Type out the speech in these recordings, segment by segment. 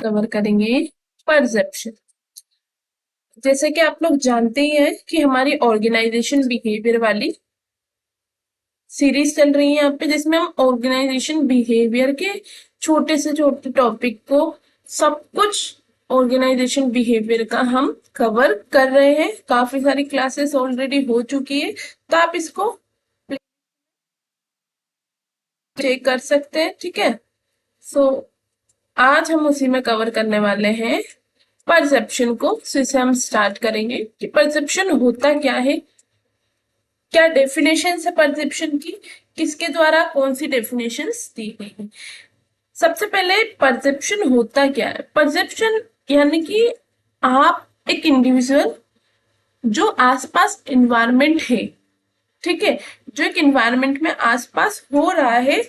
Cover करेंगे perception. जैसे कि आप लोग जानते ही हैं कि हमारी ऑर्गेनाइजेशन बिहेवियर वाली सीरीज चल रही है यहाँ पे, जिसमें हम ऑर्गेनाइजेशन बिहेवियर के छोटे से छोटे टॉपिक को, सब कुछ ऑर्गेनाइजेशन बिहेवियर का हम कवर कर रहे हैं। काफी सारी क्लासेस ऑलरेडी हो चुकी है, तो आप इसको चेक कर सकते हैं। ठीक है, सो आज हम उसी में कवर करने वाले हैं परसेप्शन को। सो इसे हम स्टार्ट करेंगे कि परसेप्शन होता क्या है, क्या डेफिनेशन है परसेप्शन की, किसके द्वारा कौन सी डेफिनेशन दी गई है। सबसे पहले परसेप्शन होता क्या है। परसेप्शन यानी कि आप एक इंडिविजुअल जो आसपास इन्वायरमेंट है, ठीक है, जो एक इन्वायरमेंट में आसपास हो रहा है,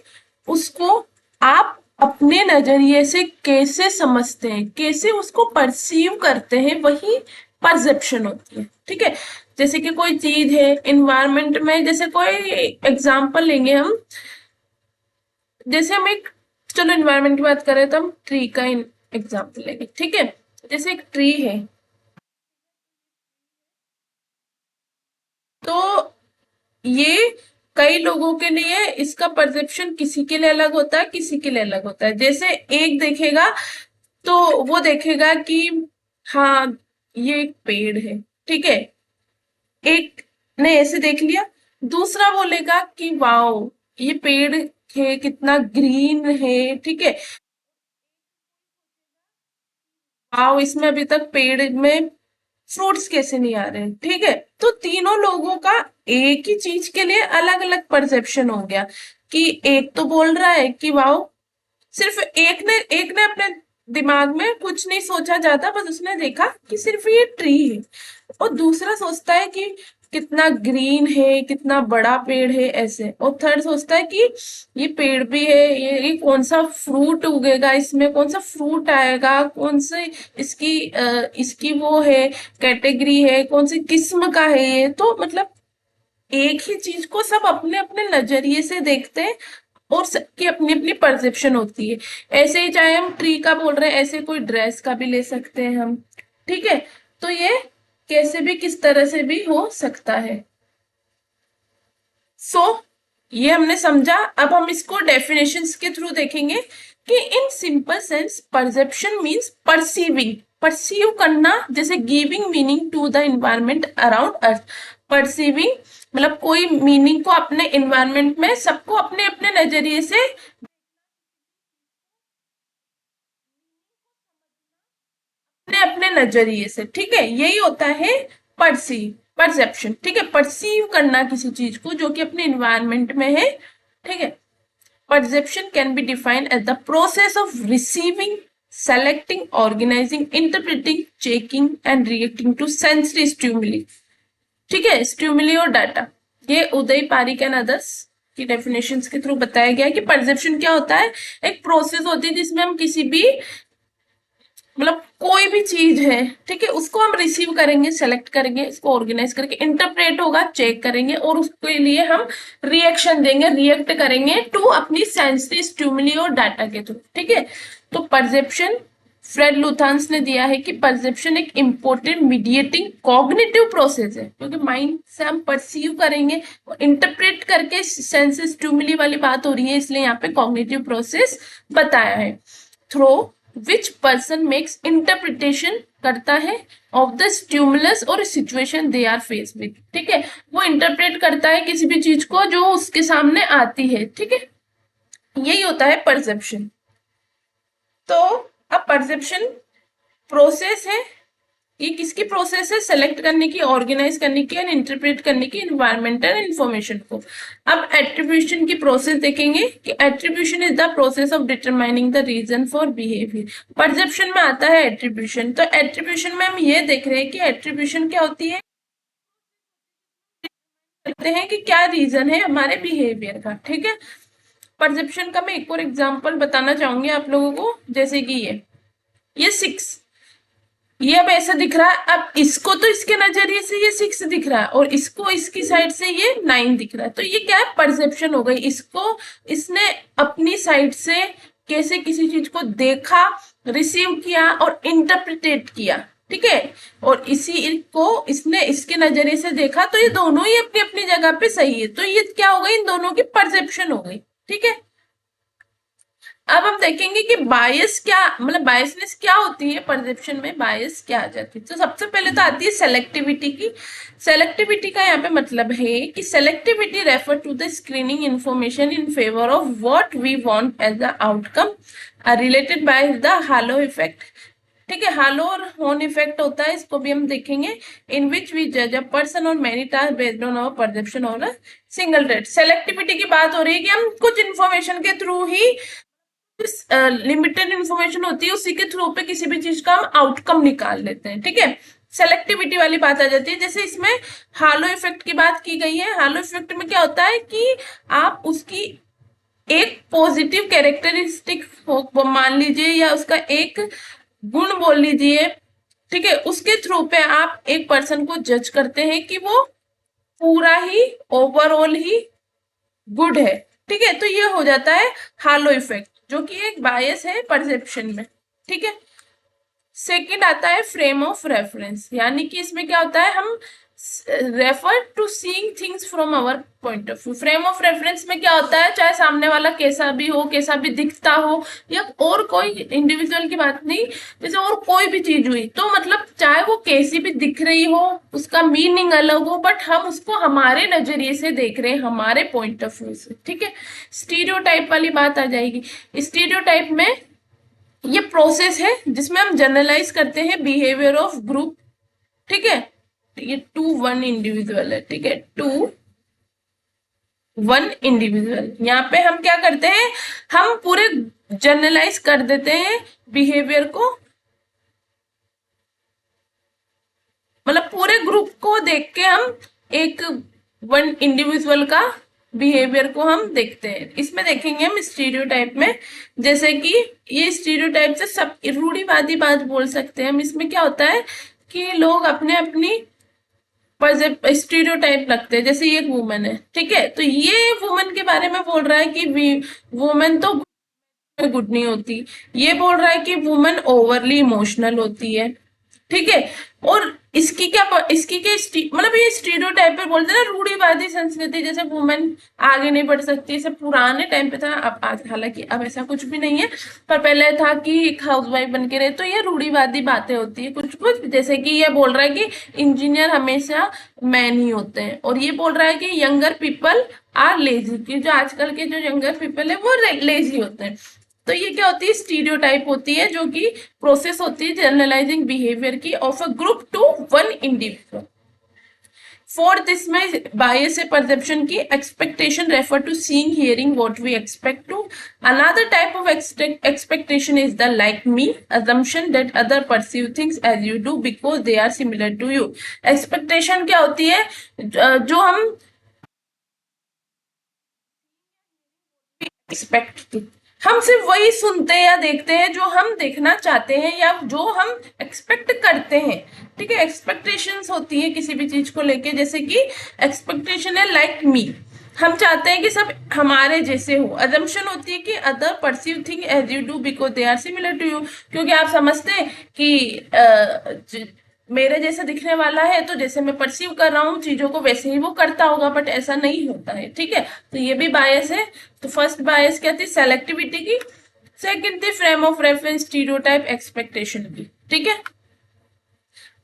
उसको आप अपने नजरिए से कैसे समझते हैं, कैसे उसको परसीव करते हैं, वही परसेप्शन होती है। ठीक है, जैसे कि कोई चीज है इन्वायरमेंट में, जैसे कोई एग्जांपल लेंगे हम, जैसे हम एक, चलो इन्वायरमेंट की बात करें तो हम ट्री का एग्जांपल लेंगे। ठीक है, जैसे एक ट्री है, तो ये कई लोगों के लिए इसका परसेप्शन किसी के लिए अलग होता है, किसी के लिए अलग होता है। जैसे एक देखेगा तो वो देखेगा कि हाँ ये एक पेड़ है, ठीक है, एक ने ऐसे देख लिया। दूसरा बोलेगा कि वाओ ये पेड़ है, कितना ग्रीन है, ठीक है, वाओ इसमें अभी तक पेड़ में फ्रूट्स कैसे नहीं आ रहे हैं। ठीक है, तो तीनों लोगों का एक ही चीज के लिए अलग अलग परसेप्शन हो गया। कि एक तो बोल रहा है कि वाओ, सिर्फ एक ने अपने दिमाग में कुछ नहीं सोचा जाता, बस उसने देखा कि सिर्फ ये ट्री है। और दूसरा सोचता है कि कितना ग्रीन है, कितना बड़ा पेड़ है ऐसे। और थर्ड सोचता है कि ये पेड़ भी है, ये कौन सा फ्रूट उगेगा, इसमें कौन सा फ्रूट आएगा, कौन से इसकी वो है, कैटेगरी है, कौन सी किस्म का है ये। तो मतलब एक ही चीज को सब अपने अपने नजरिए से देखते हैं, और सबकी अपनी अपनी परसेप्शन होती है। ऐसे ही चाहे हम ट्री का बोल रहे हैं, ऐसे कोई ड्रेस का भी ले सकते हैं हम। ठीक है, तो ये कैसे भी किस तरह से भी हो सकता है। सो ये हमने समझा। अब हम इसको डेफिनेशंस के थ्रू देखेंगे कि in simple sense perception means perceiving, perceive करना, जैसे giving meaning to the environment around earth. Perceiving मतलब कोई मीनिंग को अपने एनवायरनमेंट में, सबको अपने अपने नजरिए से, अपने अपने नजरिए से। ठीक है, यही होता है परसीव, परसेप्शन। ठीक है, परसीव करना किसी चीज को जो कि अपने एनवायरनमेंट में है। ठीक है, perception can be defined as the process of receiving, selecting, organizing, interpreting, checking and reacting to sensory stimuli। ठीक है, स्टिमुली और डाटा, ये उदय पारिक एंड अदर्स की डेफिनेशंस के थ्रू बताया गया है कि परसेप्शन क्या होता है। एक प्रोसेस होती है जिसमें हम किसी भी, मतलब कोई भी चीज है, ठीक है, उसको हम रिसीव करेंगे, सेलेक्ट करेंगे, इसको ऑर्गेनाइज करके, इंटरप्रेट होगा, चेक करेंगे, और उसके लिए हम रिएक्शन देंगे, रिएक्ट करेंगे टू अपनी सेंसरी स्टिमुली और डाटा के थ्रू। ठीक है, तो परसेप्शन, फ्रेड लुथांस ने दिया है कि परसेप्शन एक इंपॉर्टेंट मीडिएटिंग कॉग्निटिव प्रोसेस है, क्योंकि माइंड से हम परसीव करेंगे, इंटरप्रेट करके, सेंस स्टिमुली वाली बात हो रही है, इसलिए यहाँ पे कॉग्निटिव प्रोसेस बताया है। Through which person makes interpretation करता है ऑफ द स्टिमुलस और situation they are face with. ठीक है, वो इंटरप्रेट करता है किसी भी चीज को जो उसके सामने आती है। ठीक है, यही होता है परसेप्शन। तो अब परसेप्शन प्रोसेस है, ये किसकी प्रोसेस है, सेलेक्ट करने की, ऑर्गेनाइज करने की एंड इंटरप्रेट करने की एनवायरमेंटल इंफॉर्मेशन को। अब एट्रीब्यूशन की प्रोसेस देखेंगे कि attribution is the process of determining the reason for behaviour. Perception में आता है एट्रीब्यूशन। तो एट्रीब्यूशन में हम ये देख रहे हैं कि एट्रीब्यूशन क्या होती है, कहते हैं कि क्या रीजन है हमारे बिहेवियर का। ठीक है, परसेप्शन का मैं एक और एग्जांपल बताना चाहूंगी आप लोगों को, जैसे कि ये 6, ये अब ऐसा दिख रहा है, अब इसको तो इसके नजरिए से ये 6 दिख रहा है, और इसको इसकी साइड से ये 9 दिख रहा है। तो ये क्या है, परसेप्शन हो गई। इसको इसने अपनी साइड से कैसे किसी चीज को देखा, रिसीव किया और इंटरप्रिटेट किया, ठीक है। और इसी को इसने इसके नजरिए से देखा, तो ये दोनों ही अपनी अपनी जगह पे सही है। तो ये क्या हो गई, इन दोनों की परसेप्शन हो गई, ठीक है। अब हम देखेंगे कि बायस क्या, मतलब बायसनेस क्या होती है, परसेप्शन में बायस क्या आ जाती है। तो सबसे पहले तो आती है सेलेक्टिविटी की। सेलेक्टिविटी का यहाँ पे मतलब है कि selectivity refer to the screening information in favour of what we want as the outcome related by the halo effect, ठीक है। हालो और हॉर्न इफेक्ट होता है, इसको भी हम देखेंगे। इन विच वी जज अ पर्सन और many task based on our perception और अ सिंगल ट्रेड। सेलेक्टिविटी की बात हो रही है कि हम कुछ इन्फॉर्मेशन के थ्रू ही, लिमिटेड इंफॉर्मेशन होती है उसी के थ्रू पे किसी भी चीज का हम आउटकम निकाल लेते हैं, ठीक है। सेलेक्टिविटी वाली बात आ जाती है। जैसे इसमें हालो इफेक्ट की बात की गई है। हालो इफेक्ट में क्या होता है कि आप उसकी एक पॉजिटिव कैरेक्टरिस्टिक वो मान लीजिए, या उसका एक गुण बोल लीजिए, ठीक है, उसके थ्रू पे आप एक पर्सन को जज करते हैं कि वो पूरा ही ओवरऑल ही गुड है, ठीक है। तो ये हो जाता है हालो इफेक्ट, जो कि एक बायस है परसेप्शन में, ठीक है। सेकंड आता है फ्रेम ऑफ रेफरेंस, यानी कि इसमें क्या होता है, हम refer to seeing things from our point of view. Frame of reference में क्या होता है, चाहे सामने वाला कैसा भी हो, कैसा भी दिखता हो, या और कोई इंडिविजुअल की बात नहीं, जैसे और कोई भी चीज हुई, तो मतलब चाहे वो कैसी भी दिख रही हो, उसका मीनिंग अलग हो, बट हम उसको हमारे नजरिए से देख रहे हैं, हमारे पॉइंट ऑफ व्यू से, ठीक है। स्टीरियोटाइप वाली बात आ जाएगी। स्टीरियोटाइप में ये प्रोसेस है जिसमें हम जनरलाइज करते हैं बिहेवियर ऑफ ग्रुप, ठीक है। ये टू वन इंडिविजुअल है, ठीक है, टू वन इंडिविजुअल। यहाँ पे हम क्या करते हैं, हम पूरे जनरलाइज कर देते हैं बिहेवियर को, मतलब पूरे ग्रुप को देख के हम एक वन इंडिविजुअल का बिहेवियर को हम देखते हैं। इसमें देखेंगे हम स्टीरियोटाइप में, जैसे कि ये स्टीरियोटाइप से सब रूढ़िवादी बात बोल सकते हैं हम। इसमें क्या होता है कि लोग अपने अपनी स्टीरियोटाइप रखते हैं। जैसे ये एक वुमन है, ठीक है, तो ये वुमन के बारे में बोल रहा है कि वुमन तो गुड नहीं होती। ये बोल रहा है कि वुमन ओवरली इमोशनल होती है, ठीक है। और इसकी क्या मतलब ये स्टीरियोटाइप पे बोलते हैं ना, रूढ़िवादी संस्कृति, जैसे वुमेन आगे नहीं बढ़ सकती, इसे पुराने टाइम पे था। अब आज हालांकि अब ऐसा कुछ भी नहीं है, पर पहले था कि एक हाउसवाइफ बन के रहे। तो ये रूढ़िवादी बातें होती है कुछ कुछ, जैसे कि ये बोल रहा है कि इंजीनियर हमेशा मैन ही होते हैं, और ये बोल रहा है कि यंगर पीपल आर लेजी, कि जो आजकल के जो यंगर पीपल है वो लेजी होते हैं। तो ये क्या होती है, स्टीरियोटाइप होती है, जो कि प्रोसेस होती है जनरलाइजिंग बिहेवियर की of a group to one individual. Fourth, इसमें बायस है परसेप्शन की। Expectation refer to seeing hearing what we expect to. Another type of expectation is the like me assumption that other perceive things as you do because they are similar to you। Expectation क्या होती है, जो हम expect, हम सिर्फ वही सुनते हैं या देखते हैं जो हम देखना चाहते हैं या जो हम एक्सपेक्ट करते हैं, ठीक है। एक्सपेक्टेशंस होती है किसी भी चीज को लेके, जैसे कि एक्सपेक्टेशन है लाइक मी, हम चाहते हैं कि सब हमारे जैसे हो। अजम्पशन होती है कि other perceive thing as you do because they are similar to you, क्योंकि आप समझते हैं कि मेरे जैसा दिखने वाला है, तो जैसे मैं परसीव कर रहा हूँ चीजों को वैसे ही वो करता होगा, बट ऐसा नहीं होता है, ठीक है। तो ये भी बायस है। तो फर्स्ट बायस क्या थी, सेलेक्टिविटी की। सेकंड थी frame of reference, stereotype, expectation की, ठीक है।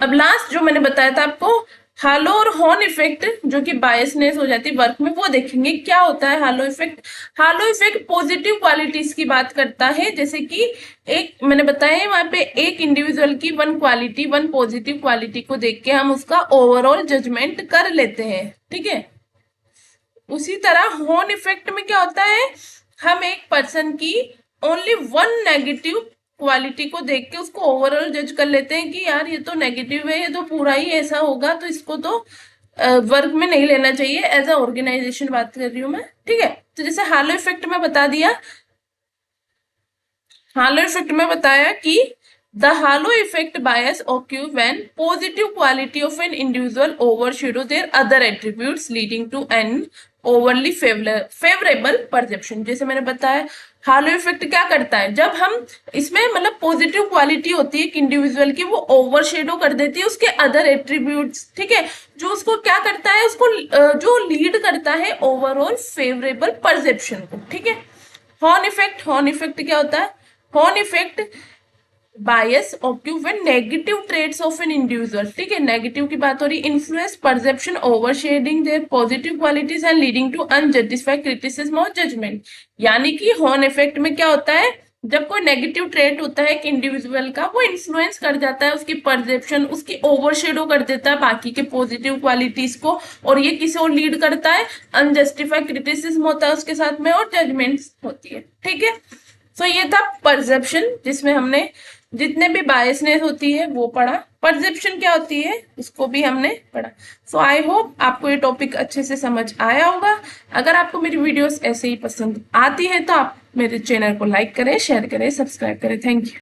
अब लास्ट जो मैंने बताया था आपको, हालो और हॉर्न इफेक्ट, जो कि बायसनेस हो जाती है वर्क में, वो देखेंगे क्या होता है हालो इफेक्ट। हालो इफेक्ट पॉजिटिव क्वालिटीज की बात करता है, जैसे कि एक मैंने बताया वहां पे एक इंडिविजुअल की one quality, one positive quality को देख के हम उसका ओवरऑल जजमेंट कर लेते हैं, ठीक है। उसी तरह हॉर्न इफेक्ट में क्या होता है, हम एक पर्सन की ओनली वन नेगेटिव क्वालिटी को देख के उसको ओवरऑल जज कर लेते हैं कि यार ये तो नेगेटिव है, ये तो पूरा ही ऐसा होगा, तो इसको तो वर्क में नहीं लेना चाहिए। एज अ ऑर्गेनाइजेशन बात कर रही हूँ मैं, ठीक है। तो जैसे हालो इफेक्ट में बता दिया, हालो इफेक्ट में बताया कि the halo effect bias occurs when positive quality of an individual overshadow their other attributes, leading to an overly favourable perception. जैसे मैंने बताया हालो इफेक्ट क्या करता है, जब हम इसमें मतलब पॉजिटिव क्वालिटी होती है कि इंडिविजुअल की, वो ओवर शेडो कर देती है उसके अदर एट्रीब्यूट्स, ठीक है, जो उसको क्या करता है, उसको जो लीड करता है ओवरऑल फेवरेबल परसेप्शन को, ठीक है। हॉर्न इफेक्ट क्या होता है, horn effect bias occur when negative traits of an individual, ठीक है, नेगेटिव की बात हो रही, influence perception overshadowing their positive qualities and leading to unjustified criticism और जजमेंट। यानी कि हॉर्न इफेक्ट में क्या होता है, जब कोई नेगेटिव ट्रेट होता है कि इंडिविजुअल का, वो इन्फ्लुएंस कर जाता है उसकी परसेप्शन, उसकी ओवरशेडो कर देता है बाकी के पॉजिटिव क्वालिटीज को, और ये किसी और लीड करता है, अनजस्टिफाइड क्रिटिसिज्म होता है उसके साथ में और जजमेंट होती है, ठीक है। सो ये था परसेप्शन, जिसमें हमने जितने भी बायसनेस होती है वो पढ़ा, परसेप्शन क्या होती है उसको भी हमने पढ़ा। सो आई होप आपको ये टॉपिक अच्छे से समझ आया होगा। अगर आपको मेरी वीडियोस ऐसे ही पसंद आती है तो आप मेरे चैनल को लाइक करें, शेयर करें, सब्सक्राइब करें। Thank you.